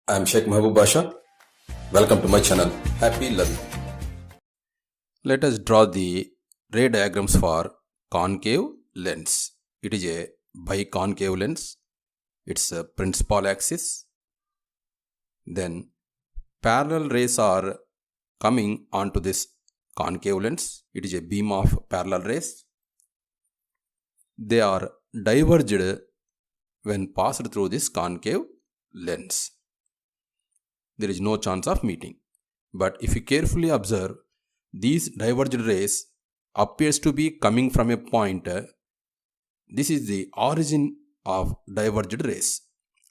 I am Sheikh Mahbub Basha. Welcome to my channel. Happy learning. Let us draw the ray diagrams for concave lens. It is a biconcave lens. Its principal axis. Then parallel rays are coming onto this concave lens. It is a beam of parallel rays. They are diverged when passed through this concave lens. There is no chance of meeting. But if you carefully observe, these diverged rays appears to be coming from a point. This is the origin of diverged rays,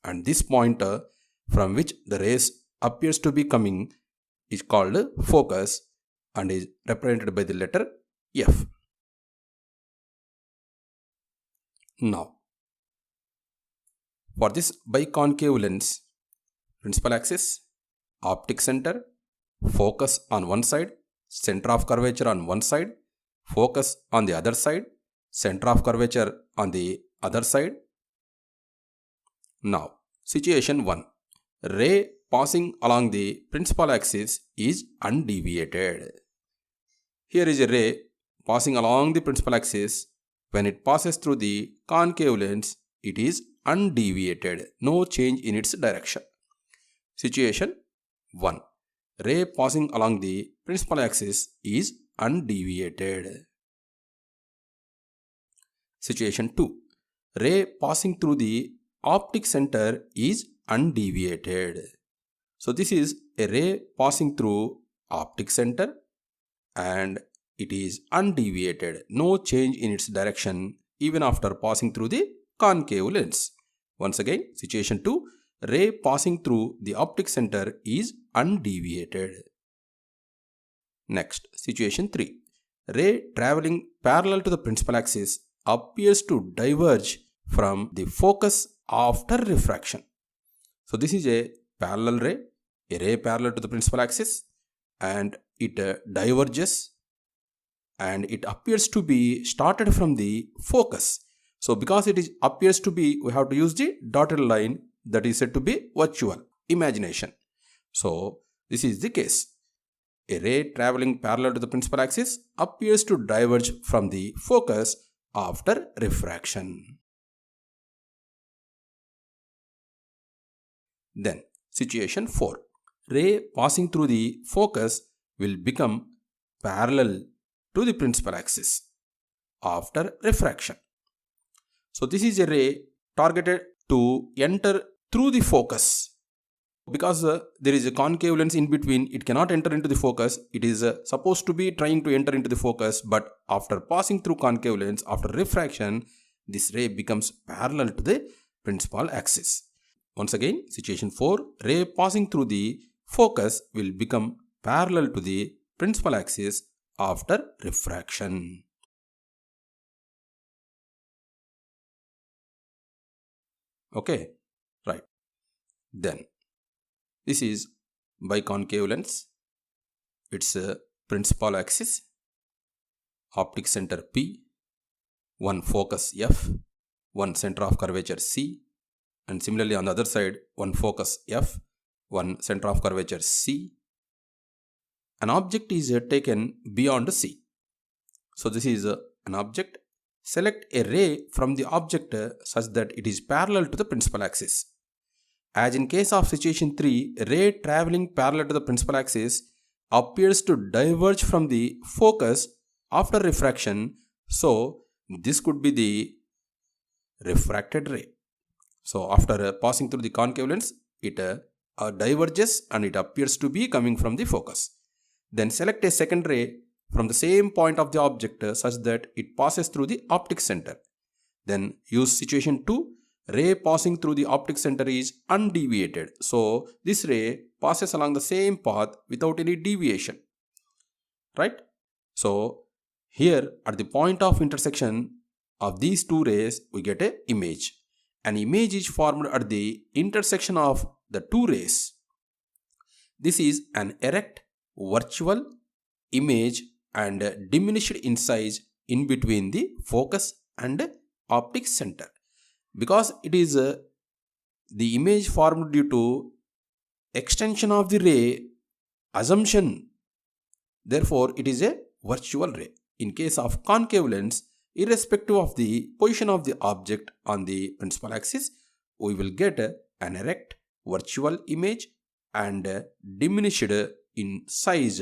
and this point from which the rays appears to be coming is called focus and is represented by the letter F. Now, for this biconcave lens, principal axis, optic center, focus on one side, center of curvature on one side, focus on the other side, center of curvature on the other side. Now, situation 1. Ray passing along the principal axis is undeviated. Here is a ray passing along the principal axis. When it passes through the concave lens, it is undeviated, no change in its direction. Situation 1. Ray passing along the principal axis is undeviated. Situation 2. Ray passing through the optic center is undeviated. So this is a ray passing through optic center and it is undeviated, no change in its direction even after passing through the concave lens. Once again, situation 2. Ray passing through the optic center is undeviated. Next, situation 3. Ray traveling parallel to the principal axis appears to diverge from the focus after refraction. So this is a parallel ray, a ray parallel to the principal axis, and it diverges and it appears to be started from the focus. So because it appears to be, we have to use the dotted line that is said to be virtual imagination. So this is the case. A ray traveling parallel to the principal axis appears to diverge from the focus after refraction. Then situation 4. Ray passing through the focus will become parallel to the principal axis after refraction. So this is a ray targeted to enter through the focus. Because there is a concave lens in between, it cannot enter into the focus. It is supposed to be trying to enter into the focus, but after passing through concave lens, after refraction, this ray becomes parallel to the principal axis. Once again, situation 4, ray passing through the focus will become parallel to the principal axis after refraction. Okay, right. Then, this is biconcave lens. Its principal axis, optic center P, one focus F, one center of curvature C, and similarly on the other side, one focus F, one center of curvature C. An object is taken beyond C. So this is an object. Select a ray from the object such that it is parallel to the principal axis. As in case of situation 3, ray traveling parallel to the principal axis appears to diverge from the focus after refraction. So this could be the refracted ray. So after passing through the concave lens, it diverges and it appears to be coming from the focus. Then select a second ray from the same point of the object such that it passes through the optic center. Then use situation 2. Ray passing through the optic center is undeviated. So this ray passes along the same path without any deviation. Right? So here at the point of intersection of these two rays, we get an image. An image is formed at the intersection of the two rays. This is an erect, virtual image and diminished in size in between the focus and optic center. Because it is the image formed due to extension of the ray assumption. Therefore, it is a virtual ray. In case of concave lens, irrespective of the position of the object on the principal axis, we will get an erect virtual image and diminished in size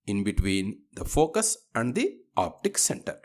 in between the focus and the optic center.